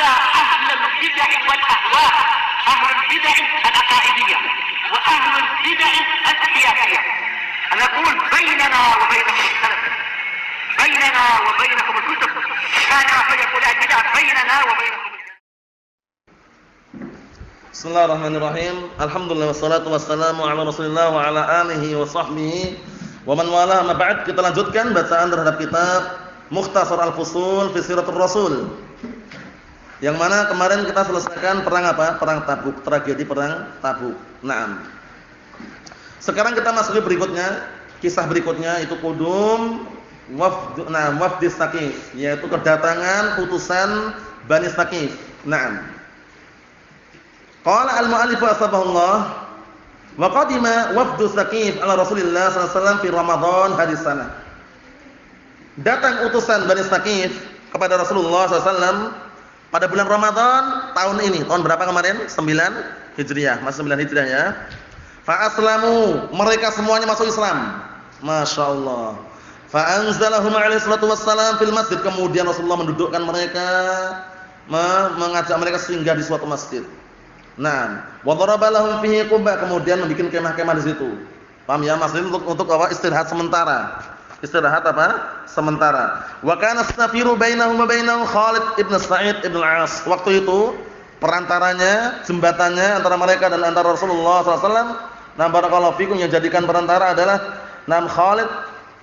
على أهل البدع والأهواء، أهل البدع العقائدية وأهل البدع السياسية. أنا أقول بيننا وبينكم السلف، بيننا وبينكم الكتب، كان فيقول البدع بيننا وبينكم. Bismillahirrahmanirrahim. Alhamdulillah wassalatu wassalamu ala Rasulillah wa ala alihi wa sahbihi wa man wala. Ma ba'd, kita lanjutkan bacaan terhadap kitab Mukhtasar Al-Fusul fi Siratul Rasul. Yang mana kemarin kita selesaikan perang apa? Perang Tabuk, tragedi perang Tabuk. Naam. Sekarang kita masuk ke berikutnya, kisah berikutnya itu qudum wafd Saqif, yaitu kedatangan utusan Bani Saqif. Naam. Qala al-mu'allif asbahullah wa qadima wafdu Saqif ala Rasulillah sallallahu alaihi wasallam fi Ramadan hadis sana. Datang utusan Bani Saqif kepada Rasulullah sallallahu alaihi wasallam pada bulan Ramadan tahun ini. Tahun berapa kemarin? 9 Hijriah. Masih 9 Hijriah ya. Fa aslamu, mereka semuanya masuk Islam. Masyaallah. Fa anzalahum alaihi salatu wassalam fil masjid. Kemudian Rasulullah mendudukkan mereka, mengajak mereka singgah di suatu masjid. Nah, wa daraba lahum fihi quba, kemudian membuat kemah-kemah di situ. Paham ya? Maksudnya untuk apa? Istirahat sementara. Istirahat apa? Sementara. Wa kana as-safiru bainahum wa bainahu Khalid ibn Sa'id ibn al-As. Waktu itu perantaranya, jembatannya antara mereka dan antara Rasulullah SAW. Nah, barakallahu fikum, yang jadikan perantara adalah nam Khalid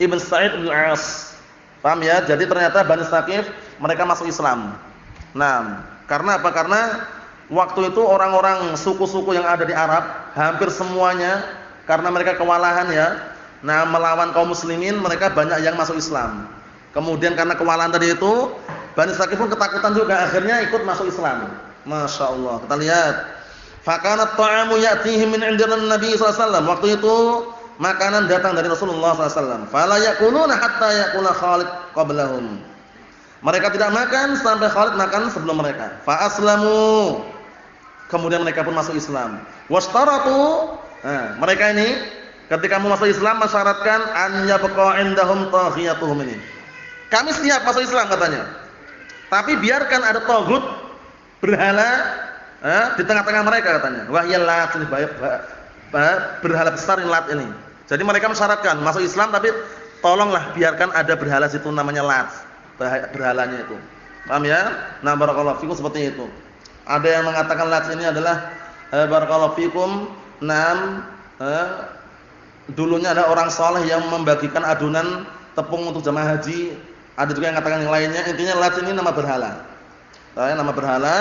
ibn Sa'id ibn al-As. Paham ya? Jadi ternyata Bani Saqif mereka masuk Islam. Nah, karena apa? Karena waktu itu orang-orang suku-suku yang ada di Arab hampir semuanya karena mereka kewalahan ya. Nah, melawan kaum muslimin, mereka banyak yang masuk Islam. Kemudian karena kewalahan tadi itu, Bani Saqif pun ketakutan juga, akhirnya ikut masuk Islam. Masya Allah. Kita lihat. Fakanat ta'amu ya'tihim min 'indina Nabi sallallahu alaihi wasallam. Waktu itu makanan datang dari Rasulullah sallallahu alaihi wasallam. Fala yaquluna hatta yaqula Khalid qablahum. Mereka tidak makan sampai Khalid makan sebelum mereka. Fa aslamu. Kemudian mereka pun masuk Islam. Wastaratu, nah, mereka ini ketika mau masuk Islam mensyaratkan an yabqa indahum taghiyatuhum ini. Kami siap masuk Islam katanya. Tapi biarkan ada taghut berhala di tengah-tengah mereka katanya. Wahyal Lat, ini berhala besar ini Lat ini. Jadi mereka mensyaratkan masuk Islam tapi tolonglah biarkan ada berhala situ namanya Lat. Berhalanya itu. Paham ya? Nah, barakallahu fikum seperti itu. Ada yang mengatakan Lat ini adalah barakallahu fikum, dulunya ada orang saleh yang membagikan adunan tepung untuk jamaah haji. Ada juga yang mengatakan yang lainnya. Intinya Lat ini nama berhala. Nama berhala,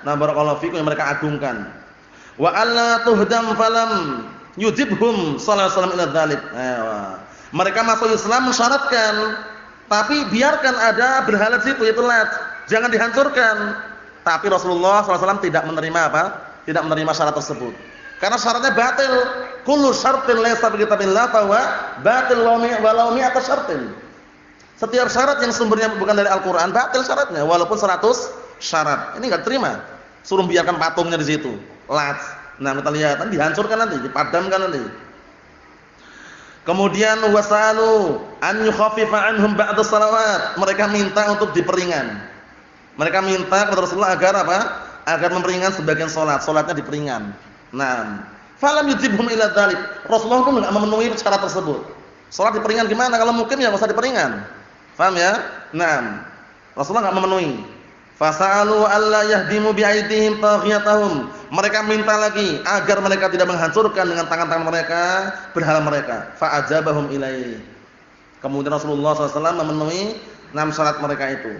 nah barakallahu fikum yang mereka agungkan. Wa alla tuhdam falam yujibhum sallallahu alaihi wasallam ila dzalik. Mereka masuk Islam mensyaratkan, tapi biarkan ada berhala di situ yaitu Lat. Jangan dihancurkan. Tapi Rasulullah SAW tidak menerima apa? Tidak menerima syarat tersebut. Karena syaratnya batil. Kullu syartin laysa bi kitabillah fa huwa batil walau mi'ata syartin. Setiap syarat yang sumbernya bukan dari Al-Qur'an batil syaratnya walaupun 100 syarat. Ini enggak terima. Suruh biarkan patungnya di situ. Lat. Nah, kita lihat nanti dihancurkan nanti, dipadamkan nanti. Kemudian wasalu an yukhaffifa anhum ba'da salawat. Mereka minta untuk diperingan. Mereka minta kepada Rasulullah agar apa? Agar memperingan sebagian salatnya diperingan. Nah, falam yujibhum ila dzalik. Rasulullah pun enggak memenuhi syarat tersebut. Salat diperingan gimana kalau mukim ya enggak usah diperingan. Paham ya? Nah, Rasulullah enggak memenuhi. Fasalu alla yahdimu bi'aidihim taghiyatahum. Mereka minta lagi agar mereka tidak menghancurkan dengan tangan-tangan mereka berhala mereka. Fa ajabahum ilaihi. Kemudian Rasulullah SAW memenuhi 6 syarat mereka itu.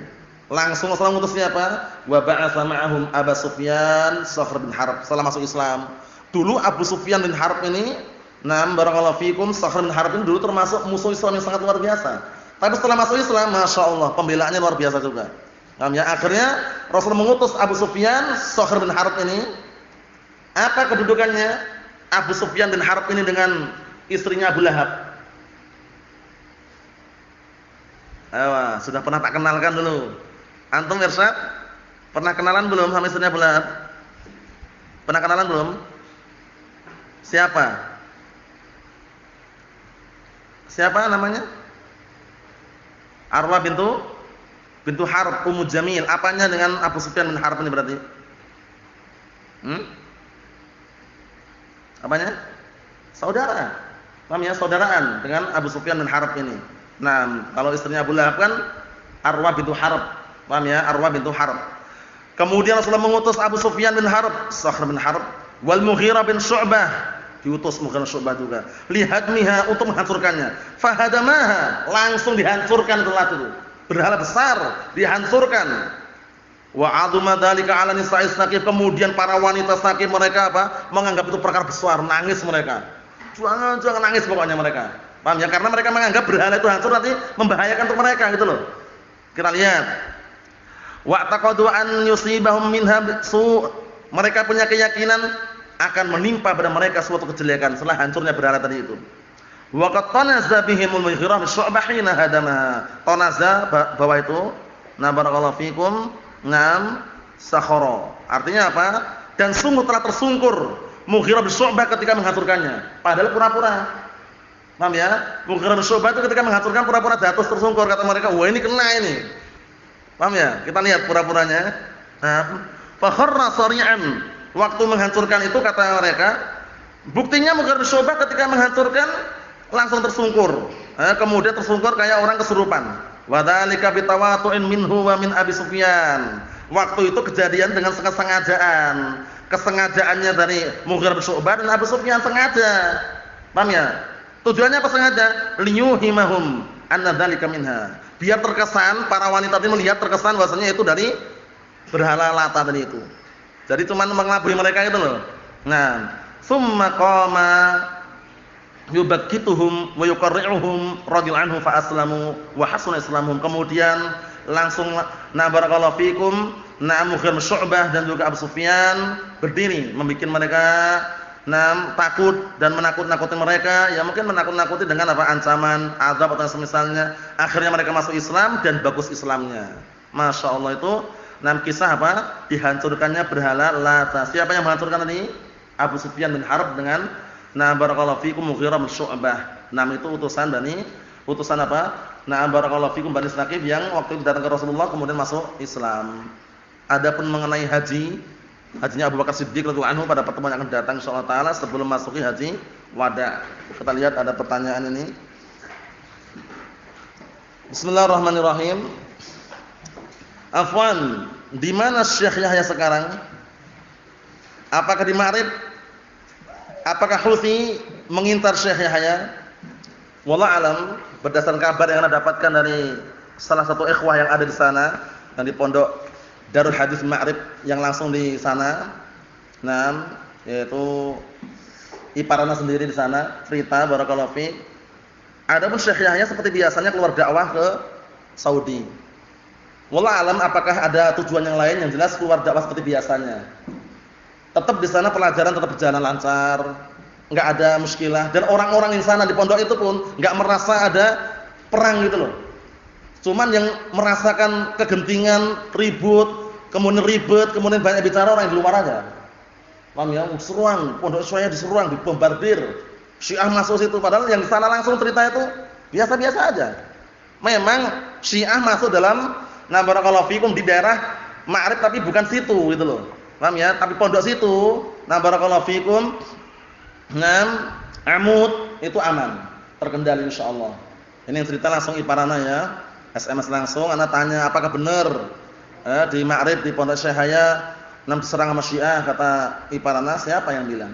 Langsung Rasulullah mengutus siapa? Wa ba'atsa ma'ahum Abu Sufyan Sakhr bin Harb. Setelah masuk Islam, dulu Abu Sufyan bin Harb ini, barakallahu fikum, Sakhr bin Harb ini dulu termasuk musuh Islam yang sangat luar biasa. Tapi setelah masuk Islam, Masya Allah, pembelaannya luar biasa juga. Ya, akhirnya Rasul mengutus Abu Sufyan Sakhr bin Harb ini. Apa kedudukannya Abu Sufyan bin Harb ini dengan istrinya Abu Lahab? Sudah pernah tak kenalkan dulu. Antum Irsyad, pernah kenalan belum sama istrinya Abu Lahab? Pernah kenalan belum? Siapa? Siapa namanya? Arwah bintu bintu Harb Ummu Jamil. Apanya dengan Abu Sufyan bin Harb ini berarti? Apanya? Saudara. Paham ya? Saudaraan dengan Abu Sufyan bin Harb ini. Nah, kalau istrinya Abu Lahab kan Arwah bintu Harb. Paham ya? Arwah bintu Harb. Kemudian Rasulullah mengutus Abu Sufyan bin Harb, Sakhr bin Harb, wal Mughirah bin Syu'bah, diutus Mughirah bin Syu'bah juga. Lihadmiha, untuk menghancurkannya. Fahadamaha, langsung dihancurkan itu. Berhala besar dihancurkan. Wa 'azuma dzalika 'ala nisa'i Saqif, kemudian para wanita Saqif mereka apa? Menganggap itu perkara besar, nangis mereka. Jangan nangis pokoknya mereka. Paham ya? Karena mereka menganggap berhala itu hancur nanti membahayakan untuk mereka gitu loh. Kita lihat. Wa taqadu an yusibahum minha su', mereka punya keyakinan akan menimpa pada mereka suatu kejelekan setelah hancurnya berhala tadi itu. Wa qad tanaza bihimul Mughirah bi Syu'bah hina hadama. Tanaza bahwa itu, na barakallahu fikum, ngam sakhara. Artinya apa? Dan sungguh telah tersungkur Mughirah bin Syu'bah ketika menghancurkannya. Padahal pura-pura. Paham ya? Mughirah bin Syu'bah itu ketika menghancurkan pura-pura jatuh tersungkur, kata mereka, "Wah, ini kena ini." Paham ya? Kita lihat pura-puranya. Nah, fa kharra sari'an. Waktu menghancurkan itu kata mereka, buktinya Mughirah bin Syu'bah ketika menghancurkan langsung tersungkur. Kemudian tersungkur kayak orang kesurupan. Wa dzalika bitawatu'in minhu wa min Abi Sufyan. Waktu itu kejadian dengan kesengajaan. Kesengajaannya dari Mughirah bin Syu'bah dan Abu Sufyan sengaja. Paham ya? Tujuannya apa sengaja? Liyuhimahum anna dzalika minha. Biar terkesan para wanita tadi melihat terkesan bahwasanya itu dari berhala Lata tadi itu. Jadi cuma mengelabui mereka itu loh. Nah, summa qama yubakkituhum wa yuqarri'uhum radhiyallahu anhu fa aslamu wa hasuna islamuhum. Kemudian langsung barakallahu fikum Mughirah bin Syu'bah dan juga Abu Sufyan berdiri membikin mereka takut dan menakut-nakuti mereka, ya mungkin menakut-nakuti dengan apa, ancaman azab atau semisalnya. Akhirnya mereka masuk Islam dan bagus Islamnya. Masya Allah, itu kisah apa? Dihancurkannya berhala Lata. Siapa yang menghancurkan tadi? Abu Sufyan bin Harb dengan barakallahu fikum Mughirah bin Syu'bah. Itu utusan apa? Barakallahu fikum Bani Saqif yang waktu itu datang ke Rasulullah kemudian masuk Islam. Adapun mengenai hajinya Abu Bakar Siddiq radhiyallahu anhu pada pertemuan yang akan datang insyaallah taala sebelum masuki haji wada. Kita lihat ada pertanyaan ini. Bismillahirrahmanirrahim. Afwan, di mana Syekh Yahya sekarang? Apakah di Ma'rib? Apakah Houthi mengintar Syekh Yahya? Wallahu alam, berdasarkan kabar yang Anda dapatkan dari salah satu ikhwah yang ada di sana dan di pondok Darul Hadis Ma'rib yang langsung di sana. Yaitu Iparana sendiri di sana, Frita barakallahu fi. Adapun Syekh Yahya seperti biasanya keluar dakwah ke Saudi. Wallahu alam apakah ada tujuan yang lain, yang jelas keluar dakwah seperti biasanya. Tetap di sana pelajaran tetap berjalan lancar, enggak ada muskilah, dan orang-orang di sana di pondok itu pun enggak merasa ada perang gitu loh. Cuman yang merasakan kegentingan, ribut, kemudian ribet, kemudian banyak bicara orang di luar aja. Paham ya? Seruang, pondok saya diseruang, dibombardir. Syiah masuk situ, padahal yang di sana langsung cerita itu biasa-biasa aja. Memang Syiah masuk dalam barakallahu fikum di daerah Ma'rib tapi bukan situ gitu loh. Paham ya? Tapi pondok situ, barakallahu fikum, Amud itu aman, terkendali insyaallah. Ini yang cerita langsung Iparana ya. SMS langsung, Anda tanya apakah benar di Ma'rib di pondok Syekh Yahya diserang sama Syiah, kata Iparana, siapa yang bilang?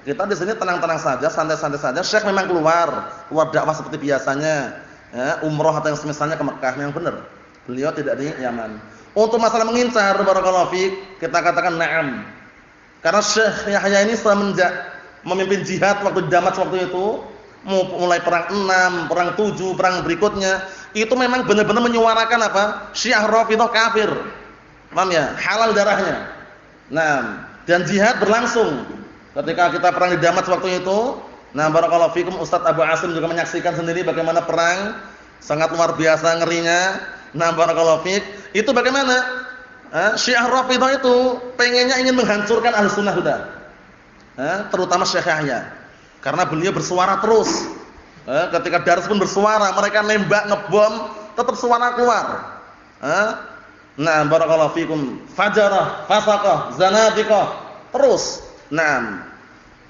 Kita di sini tenang-tenang saja, santai-santai saja. Syekh memang keluar dakwah seperti biasanya, ya, umroh atau yang semisalnya ke Mekah, yang benar. Beliau tidak di Yaman. Untuk masalah mengincar barakallahu fiik, kita katakan na'am. Karena Syekh Yahya ini semenjak memimpin jihad waktu di Damas waktu itu, mulai perang 6, perang 7, perang berikutnya, itu memang benar-benar menyuarakan apa? Syiah Rafidhah kafir. Paham ya? Halal darahnya. Dan jihad berlangsung. Ketika kita perang di Damas waktu itu, barakallahu fikum, Ustaz Abu Asim juga menyaksikan sendiri bagaimana perang sangat luar biasa ngerinya. Barakallahu fik. Itu bagaimana? Syiah Rafidhah itu pengennya ingin menghancurkan Ahlussunnah sudah. Terutama Syekh Yahya. Karena beliau bersuara terus. Ketika Dars pun bersuara, mereka nembak, ngebom, tetap suara keluar. Nah, barakallahu fikum. Fajarah, fasaqah, zanadiqah. Terus. Naam.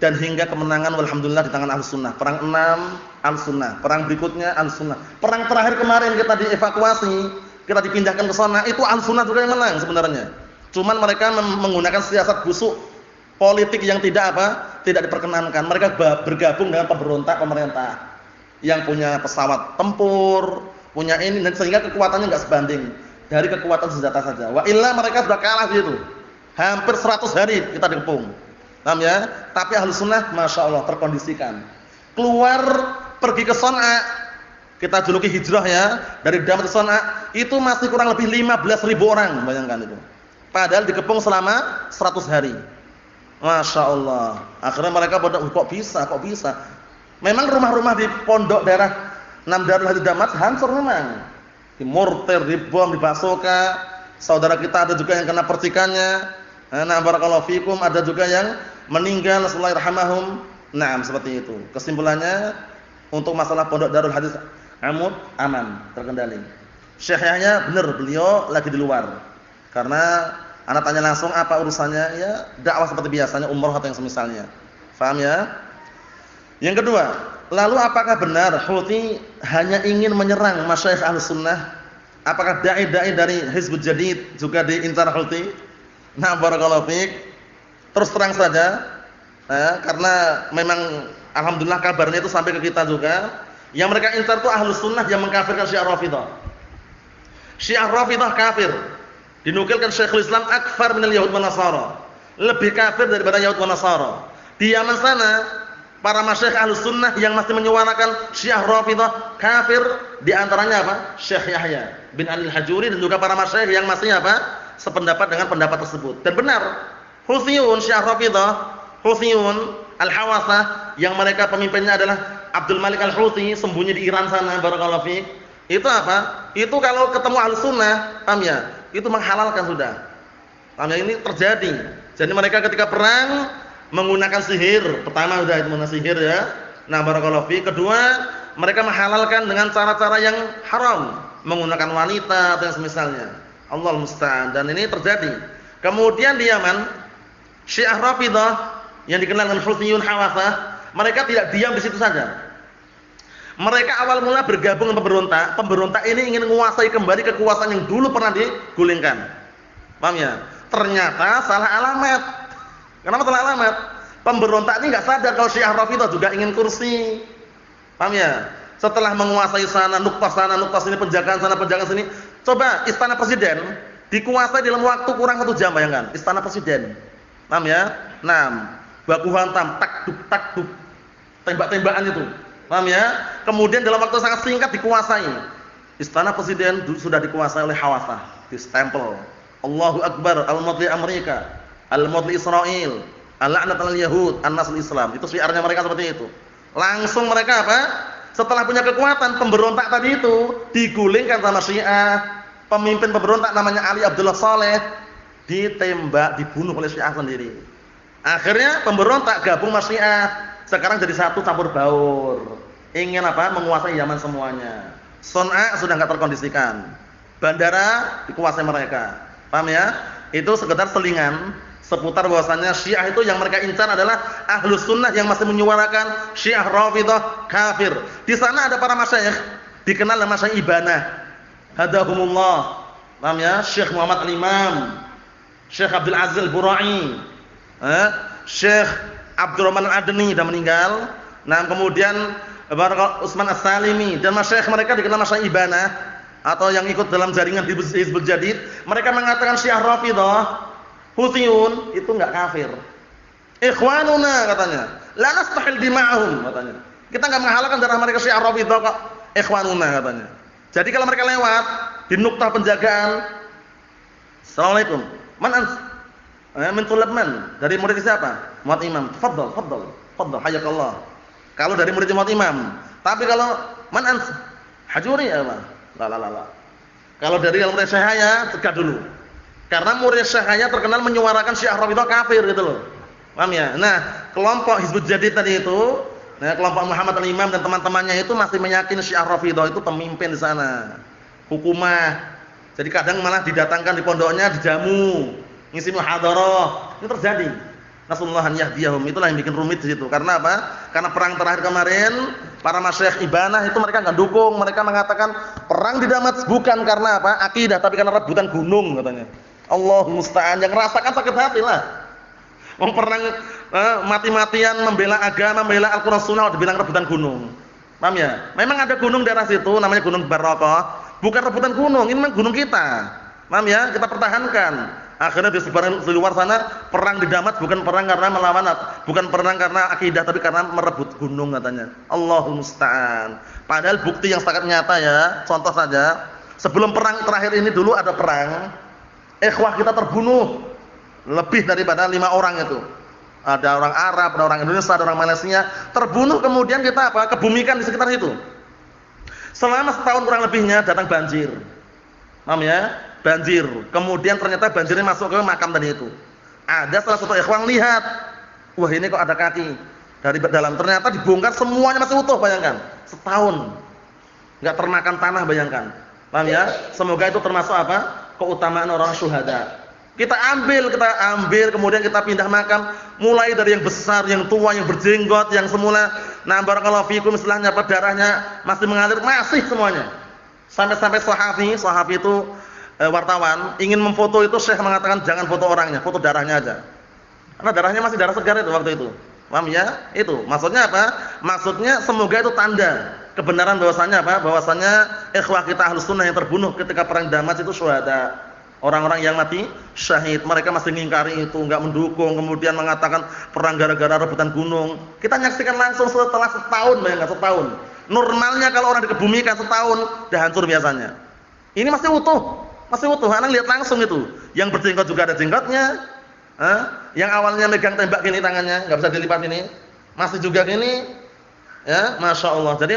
Dan hingga kemenangan walhamdulillah di tangan Ahlussunnah. Perang 6 Ahlussunnah, perang berikutnya Ahlussunnah. Perang terakhir kemarin kita dievakuasi, kita dipindahkan ke sana, itu Ahlussunnah juga yang menang sebenarnya. Cuman mereka menggunakan siasat busuk politik yang tidak tidak diperkenankan. Mereka bergabung dengan pemberontak pemerintah yang punya pesawat tempur, punya ini, dan sehingga kekuatannya enggak sebanding dari kekuatan senjata saja. Wa illa mereka sudah kalah gitu. Hampir 100 hari kita dikepung. Paham ya? Tapi Ahlussunnah Masya Allah terkondisikan. Keluar pergi ke Son'a. Kita juluki hijrah ya. Dari Damaskus ke Son'a. Itu masih kurang lebih 15.000 orang. Bayangkan itu. Padahal dikepung selama 100 hari. Masya Allah. Akhirnya mereka pada, kok bisa? Memang rumah-rumah di pondok daerah Darul Hadis Damaskus hancur memang. Dimortir, dibom, dibasoka. Saudara kita ada juga yang kena percikannya. Nah, barakallahu fikum, ada juga yang meninggal, Bismillahirrahmanirrahim. Nah, seperti itu. Kesimpulannya untuk masalah pondok Darul Hadis Amud aman, terkendali. Syekhnya benar, beliau lagi di luar. Karena anak tanya langsung apa urusannya, ya dakwah seperti biasanya, umroh atau yang semisalnya. Paham ya? Yang kedua, lalu apakah benar Houthi hanya ingin menyerang masyayikh Ahlussunnah? Apakah dai-dai dari Hizbul Jadid juga diincar Houthi? Nah, barakallahu fiik. Terus terang saja, karena memang alhamdulillah kabarnya itu sampai ke kita juga. Yang mereka incar itu Ahlussunnah yang mengkafirkan Syiah Rafidhah. Syiah Rafidhah kafir. Dinukilkan Syekhul Islam akfar minal Yahud wan Nasara. Lebih kafir daripada Yahud wan Nasara. Di Yaman sana, para masyayikh Ahlussunnah yang masih menyuarakan Syiah Rafidhah kafir, di antaranya apa? Syekh Yahya bin Ali Al-Hajuri dan juga para masyayikh yang masih sependapat dengan pendapat tersebut. Dan benar, Houthiyun Syiah Rafidhah, Houthiyun Al-Hawasah yang mereka pemimpinnya adalah Abdul Malik Al-Houthi, sembunyi di Iran sana, barakallahu fiik. Itu apa? Itu kalau ketemu Ahlussunnah, paham ya? Itu menghalalkan sudah. Paham ya? Ini terjadi. Jadi mereka ketika perang menggunakan sihir. Pertama sudah itu menggunakan sihir ya. Nah, barakallahu fiik. Kedua, mereka menghalalkan dengan cara-cara yang haram, menggunakan wanita atau yang semisalnya. Allah musta'an, dan ini terjadi. Kemudian di Yaman, Syiah Rafidhah yang dikenal dengan Houthiyun Hawasah, mereka tidak diam di situ saja. Mereka awal mula bergabung dengan pemberontak. Pemberontak ini ingin menguasai kembali kekuasaan yang dulu pernah digulingkan. Paham ya? Ternyata salah alamat. Kenapa salah alamat? Pemberontak ini enggak sadar kalau Syiah Rafidhah juga ingin kursi. Paham ya? Setelah menguasai sana, nuktas sini, penjagaan sana, penjagaan sini. Coba istana presiden dikuasai dalam waktu kurang 1 jam, bayangkan. Istana presiden. Paham ya? Nah, baku hantam, tak duk, tembak-tembakan itu. Paham ya? Kemudian dalam waktu sangat singkat dikuasai. Istana presiden sudah dikuasai oleh Hawasah, distempel. Allahu Akbar, al-Madli Amerika, al-Madli Israel, al-la'nat al-Yahud, an-nasl Islam. Itu syiarnya mereka seperti itu. Langsung mereka apa? Setelah punya kekuatan, pemberontak tadi itu digulingkan sama Syiah. Pemimpin pemberontak namanya Ali Abdullah Saleh ditembak, dibunuh oleh Syiah sendiri. Akhirnya pemberontak gabung sama Syiah. Sekarang jadi satu campur baur. Ingin apa? Menguasai Yaman semuanya. Son'a sudah enggak terkondisikan. Bandara dikuasai mereka. Paham ya? Itu sekedar selingan seputar bahwasannya Syiah itu yang mereka incar adalah Ahlussunnah yang masih menyuarakan Syiah Rafidhah kafir. Di sana ada para masyayikh dikenal nama Masyayikh Ibanah. Hadahumullah. Paham ya? Syekh Muhammad Al-Imam, Syekh Abdul Aziz Al-Burai, Syekh Abdurrahman Al-Adni sudah meninggal. Nah, kemudian Utsman As-Salimi dan masyayikh mereka dikenal Masyayikh Ibanah atau yang ikut dalam jaringan Hizbul Jadid. Mereka mengatakan Syiah Rafidhah Houthiyun itu enggak kafir. Ikhwanuna katanya. La nastahil dima'ahum katanya. Kita enggak menghalalkan darah mereka Syiah Rafidhah kok. Ikhwanuna katanya. Jadi kalau mereka lewat di nuktah penjagaan, Assalamualaikum. Man ant? Min tulab man? Dari murid siapa? Muhammad Imam. Tafadhal, hayakallah. Kalau dari murid Muhammad Imam. Tapi kalau man ant? Hajuri apa? La. Kalau dari murid Syekhnya tegak dulu. Karena murid Syekhnya terkenal menyuarakan Syiah Rafidhah kafir gitu loh. Paham ya? Nah, kelompok Hizbul Jadid tadi itu, nah kelompok Muhammad Al-Imam dan teman-temannya itu masih meyakini Syiah Rafidhah itu pemimpin di sana. Hukumah, Jadi kadang malah didatangkan di pondoknya, dijamu, ngisi muhadharah. Ini terjadi. Nasallahu an yahdiyahum. Itulah yang bikin rumit di situ. Karena apa? Karena perang terakhir kemarin, para masyayikh Ibanah itu mereka enggak dukung. Mereka mengatakan perang di Damas bukan karena apa? Akidah, tapi karena rebutan gunung katanya. Allahul musta'an. Yang rasakan sakit hati lah. Wong perang mati-matian membela agama, membela Al-Qur'an Sunnah dibilang rebutan gunung. Paham ya? Memang ada gunung daerah situ namanya Gunung Barokah. Bukan rebutan gunung, ini memang gunung kita. Paham ya? Kita pertahankan. Akhirnya disebarkan di luar sana, perang di Damas bukan perang karena melawan, bukan perang karena akidah, tapi karena merebut gunung katanya. Allahul musta'an. Padahal bukti yang sangat nyata ya. Contoh saja, sebelum perang terakhir ini dulu ada perang, ikhwah kita terbunuh lebih daripada 5 orang itu. Ada orang Arab, ada orang Indonesia, ada orang Malaysia terbunuh, kemudian kita apa? Kebumikan di sekitar itu. Selama setahun kurang lebihnya datang banjir. Paham ya? Banjir. Kemudian ternyata banjirnya masuk ke makam tadi itu. Ada salah satu ikhwan lihat, wah ini kok ada kaki dari dalam. Ternyata dibongkar semuanya masih utuh, bayangkan. Setahun enggak termakan tanah, bayangkan. Paham ya? Semoga itu termasuk apa? Keutamaan orang syuhada. Kita ambil, kemudian kita pindah makam, mulai dari yang besar, yang tua, yang berjenggot, yang semula nah barakallahu fikum istilahnya darahnya masih mengalir, masih semuanya. Sampai-sampai sahabi itu wartawan ingin memfoto itu, Syekh mengatakan jangan foto orangnya, foto darahnya aja. Karena darahnya masih darah segar itu waktu itu. Paham ya? Itu. Maksudnya apa? Maksudnya semoga itu tanda kebenaran bahwasanya apa? Bahwasanya ikhwah kita Ahlus Sunnah yang terbunuh ketika perang Damas itu syuhada. Orang-orang yang mati syahid, mereka masih mengingkari itu, enggak mendukung, kemudian mengatakan perang gara-gara rebutan gunung. Kita nyaksikan langsung setelah setahun, bayangkan setahun. Normalnya kalau orang dikebumikan setahun, udah hancur biasanya. Ini masih utuh. Anak lihat langsung itu. Yang berjenggot juga ada jenggotnya. Yang awalnya megang tembak gini tangannya, enggak bisa dilipat ini. Masih juga gini. Ya, Masya Allah. Jadi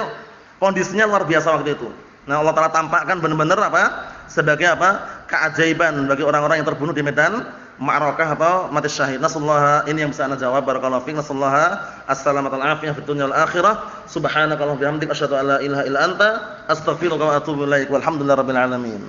kondisinya luar biasa waktu itu. Nah, Allah Ta'ala tampakkan benar-benar apa? Sebagai apa? Keajaiban bagi orang-orang yang terbunuh di medan ma'rakah atau mati syahid. Nasallahu, ini yang bisa ana jawab. Barakallahu fiik. Nasallahu as-salamata wal afiyah fid dunya wal akhirah. Subhanakallahumma bihamdika asyhadu an la ilaha illa anta astaghfiruka wa atubu ilaik. Walhamdulillahirabbil alamin.